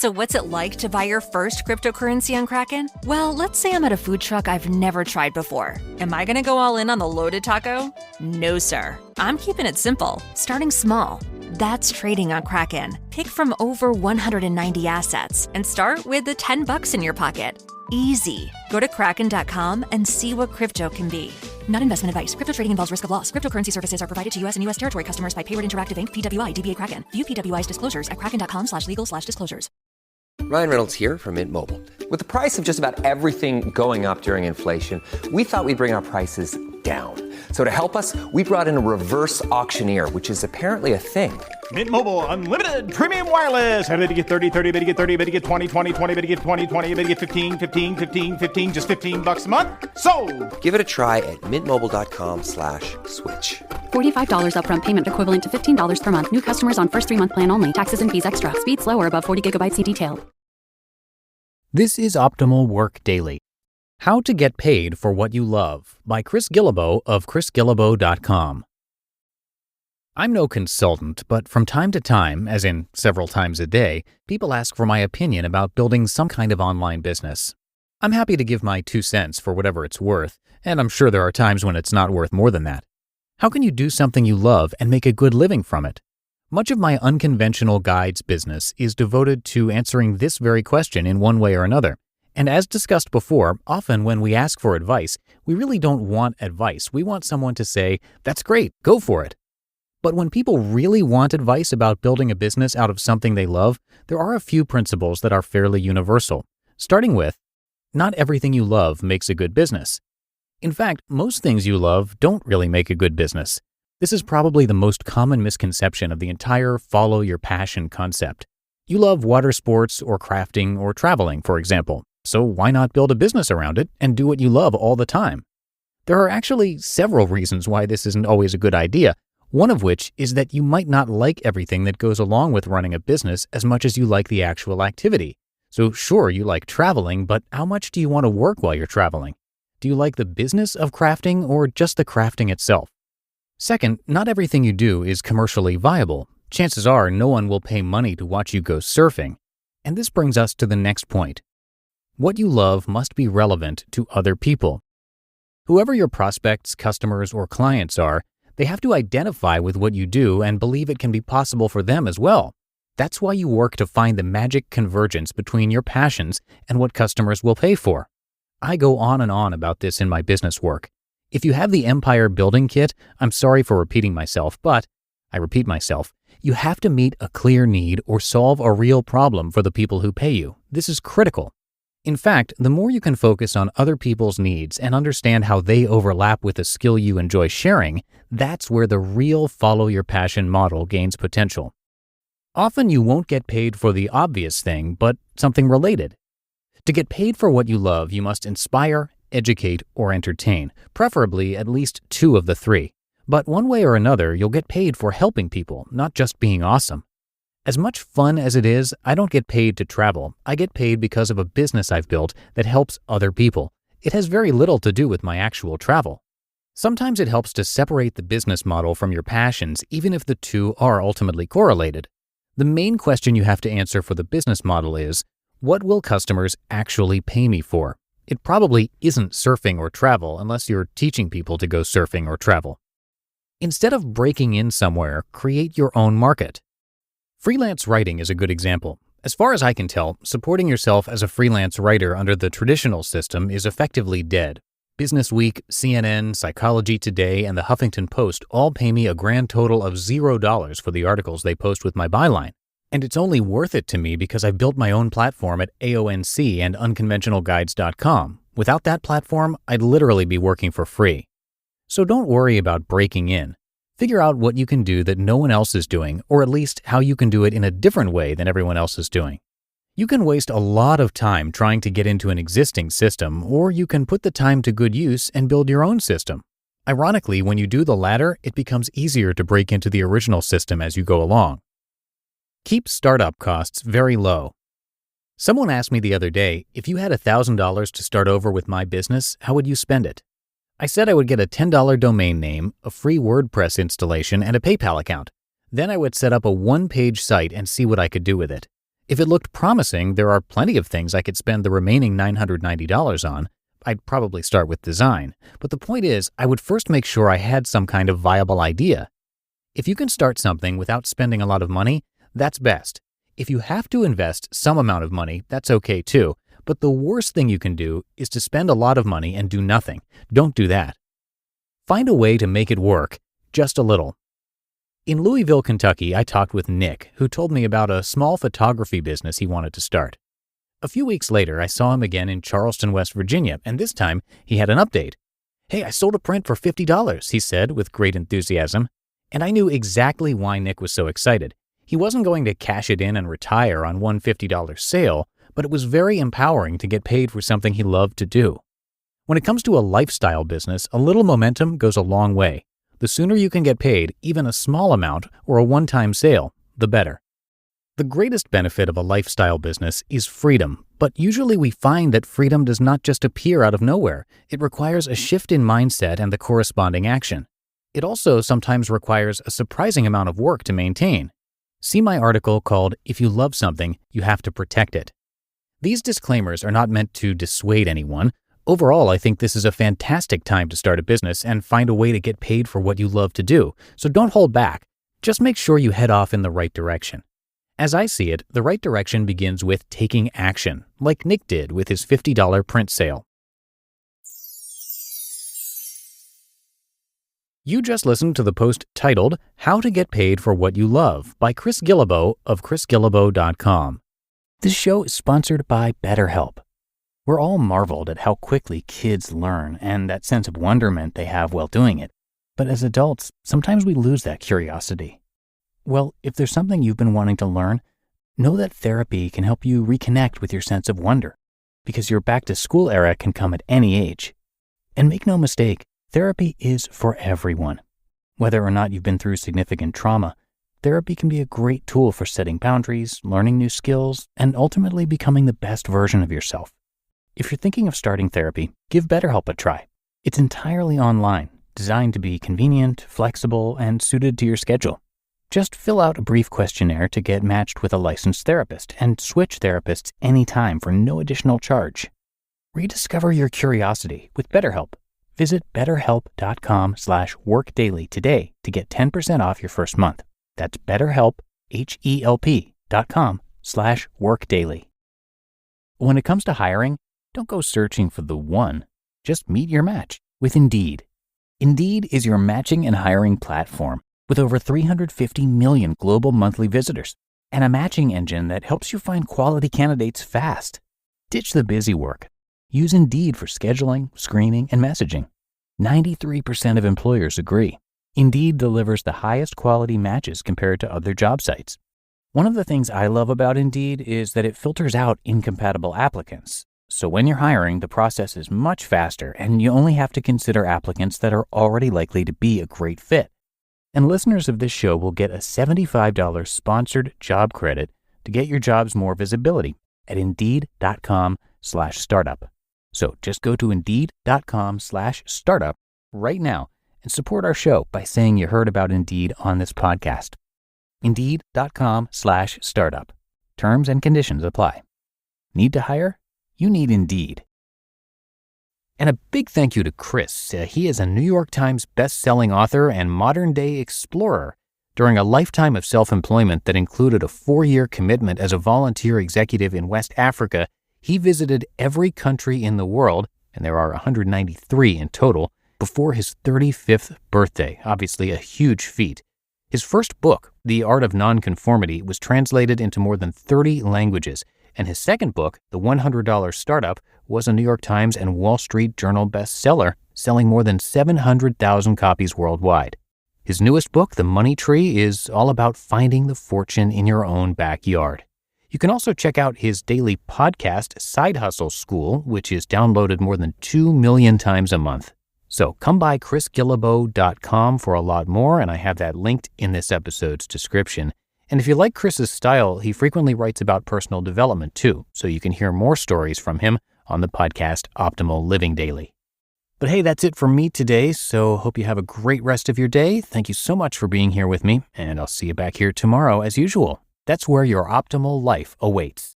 So what's it like to buy your first cryptocurrency on Kraken? Well, let's say I'm at a food truck I've never tried before. Am I gonna go all in on the loaded taco? No, sir. I'm keeping it simple, starting small. That's trading on Kraken. Pick from over 190 assets and start with the $10 in your pocket. Easy. Go to kraken.com and see what crypto can be. Not investment advice. Crypto trading involves risk of loss. Cryptocurrency services are provided to U.S. and U.S. territory customers by Payward Interactive Inc., PWI, DBA Kraken. View PWI's disclosures at kraken.com/legal/disclosures. Ryan Reynolds here from Mint Mobile. With the price of just about everything going up during inflation, we thought we'd bring our prices down. So to help us, we brought in a reverse auctioneer, which is apparently a thing. Mint Mobile Unlimited Premium Wireless. How to get 30, 30, bit to get 30, bit to get 20, 20, 20, bit to get 20, 20, bit to get 15, 15, 15, 15, just $15 a month? Sold! Give it a try at mintmobile.com/switch. $45 upfront payment equivalent to $15 per month. New customers on first 3-month plan only. Taxes and fees extra. Speed slower above 40 gigabytes. See detail. This is Optimal Work Daily. How to Get Paid for What You Love by Chris Guillebeau of chrisguillebeau.com. I'm no consultant, but from time to time, as in several times a day, people ask for my opinion about building some kind of online business. I'm happy to give my 2 cents for whatever it's worth, and I'm sure there are times when it's not worth more than that. How can you do something you love and make a good living from it? Much of my unconventional guides business is devoted to answering this very question in one way or another. And as discussed before, often when we ask for advice, we really don't want advice. We want someone to say, "That's great, go for it." But when people really want advice about building a business out of something they love, there are a few principles that are fairly universal. Starting with, not everything you love makes a good business. In fact, most things you love don't really make a good business. This is probably the most common misconception of the entire follow your passion concept. You love water sports or crafting or traveling, for example. So why not build a business around it and do what you love all the time? There are actually several reasons why this isn't always a good idea. One of which is that you might not like everything that goes along with running a business as much as you like the actual activity. So sure, you like traveling, but how much do you want to work while you're traveling? Do you like the business of crafting or just the crafting itself? Second, not everything you do is commercially viable. Chances are no one will pay money to watch you go surfing. And this brings us to the next point. What you love must be relevant to other people. Whoever your prospects, customers, or clients are, they have to identify with what you do and believe it can be possible for them as well. That's why you work to find the magic convergence between your passions and what customers will pay for. I go on and on about this in my business work. If you have the empire building kit, I'm sorry for repeating myself, but I repeat myself, you have to meet a clear need or solve a real problem for the people who pay you. This is critical. In fact, the more you can focus on other people's needs and understand how they overlap with a skill you enjoy sharing, that's where the real follow your passion model gains potential. Often you won't get paid for the obvious thing, but something related. To get paid for what you love, you must inspire, educate, or entertain, preferably at least 2 of the 3. But one way or another, you'll get paid for helping people, not just being awesome. As much fun as it is, I don't get paid to travel. I get paid because of a business I've built that helps other people. It has very little to do with my actual travel. Sometimes it helps to separate the business model from your passions, even if the 2 are ultimately correlated. The main question you have to answer for the business model is, what will customers actually pay me for? It probably isn't surfing or travel unless you're teaching people to go surfing or travel. Instead of breaking in somewhere, create your own market. Freelance writing is a good example. As far as I can tell, supporting yourself as a freelance writer under the traditional system is effectively dead. Business Week, CNN, Psychology Today, and the Huffington Post all pay me a grand total of $0 for the articles they post with my byline. And it's only worth it to me because I've built my own platform at AONC and unconventionalguides.com. Without that platform, I'd literally be working for free. So don't worry about breaking in. Figure out what you can do that no one else is doing, or at least how you can do it in a different way than everyone else is doing. You can waste a lot of time trying to get into an existing system, or you can put the time to good use and build your own system. Ironically, when you do the latter, it becomes easier to break into the original system as you go along. Keep startup costs very low. Someone asked me the other day, if you had $1,000 to start over with my business, how would you spend it? I said I would get a $10 domain name, a free WordPress installation, and a PayPal account. Then I would set up a 1-page site and see what I could do with it. If it looked promising, there are plenty of things I could spend the remaining $990 on. I'd probably start with design, but the point is, I would first make sure I had some kind of viable idea. If you can start something without spending a lot of money, that's best. If you have to invest some amount of money, that's okay too, but the worst thing you can do is to spend a lot of money and do nothing. Don't do that. Find a way to make it work, just a little. In Louisville, Kentucky, I talked with Nick, who told me about a small photography business he wanted to start. A few weeks later, I saw him again in Charleston, West Virginia, and this time he had an update. "Hey, I sold a print for $50, he said with great enthusiasm. And I knew exactly why Nick was so excited. He wasn't going to cash it in and retire on one $50 sale, but it was very empowering to get paid for something he loved to do. When it comes to a lifestyle business, a little momentum goes a long way. The sooner you can get paid, even a small amount or a one-time sale, the better. The greatest benefit of a lifestyle business is freedom, but usually we find that freedom does not just appear out of nowhere. It requires a shift in mindset and the corresponding action. It also sometimes requires a surprising amount of work to maintain. See my article called "If You Love Something, You Have to Protect It." These disclaimers are not meant to dissuade anyone. Overall, I think this is a fantastic time to start a business and find a way to get paid for what you love to do, so don't hold back. Just make sure you head off in the right direction. As I see it, the right direction begins with taking action, like Nick did with his $50 print sale. You just listened to the post titled "How to Get Paid for What You Love" by Chris Guillebeau of chrisguillebeau.com. This show is sponsored by BetterHelp. We're all marveled at how quickly kids learn and that sense of wonderment they have while doing it. But as adults, sometimes we lose that curiosity. Well, if there's something you've been wanting to learn, know that therapy can help you reconnect with your sense of wonder, because your back-to-school era can come at any age. And make no mistake, therapy is for everyone. Whether or not you've been through significant trauma, therapy can be a great tool for setting boundaries, learning new skills, and ultimately becoming the best version of yourself. If you're thinking of starting therapy, give BetterHelp a try. It's entirely online, designed to be convenient, flexible, and suited to your schedule. Just fill out a brief questionnaire to get matched with a licensed therapist and switch therapists anytime for no additional charge. Rediscover your curiosity with BetterHelp. Visit betterhelp.com/workdaily today to get 10% off your first month. That's BetterHelp, HELP.com/workdaily. When it comes to hiring, don't go searching for the one. Just meet your match with Indeed. Indeed is your matching and hiring platform with over 350 million global monthly visitors and a matching engine that helps you find quality candidates fast. Ditch the busy work. Use Indeed for scheduling, screening, and messaging. 93% of employers agree. Indeed delivers the highest quality matches compared to other job sites. One of the things I love about Indeed is that it filters out incompatible applicants. So when you're hiring, the process is much faster and you only have to consider applicants that are already likely to be a great fit. And listeners of this show will get a $75 sponsored job credit to get your jobs more visibility at Indeed.com/startup. So just go to Indeed.com/startup right now and support our show by saying you heard about Indeed on this podcast. Indeed.com/startup. Terms and conditions apply. Need to hire? You need Indeed. And a big thank you to Chris. He is a New York Times best-selling author and modern-day explorer. During a lifetime of self-employment that included a 4-year commitment as a volunteer executive in West Africa, he visited every country in the world, and there are 193 in total, before his 35th birthday, obviously a huge feat. His first book, The Art of Nonconformity, was translated into more than 30 languages, and his second book, The $100 Startup, was a New York Times and Wall Street Journal bestseller, selling more than 700,000 copies worldwide. His newest book, The Money Tree, is all about finding the fortune in your own backyard. You can also check out his daily podcast, Side Hustle School, which is downloaded more than 2 million times a month. So come by chrisguillebeau.com for a lot more, and I have that linked in this episode's description. And if you like Chris's style, he frequently writes about personal development too, so you can hear more stories from him on the podcast Optimal Living Daily. But hey, that's it for me today, so hope you have a great rest of your day. Thank you so much for being here with me, and I'll see you back here tomorrow as usual. That's where your optimal life awaits.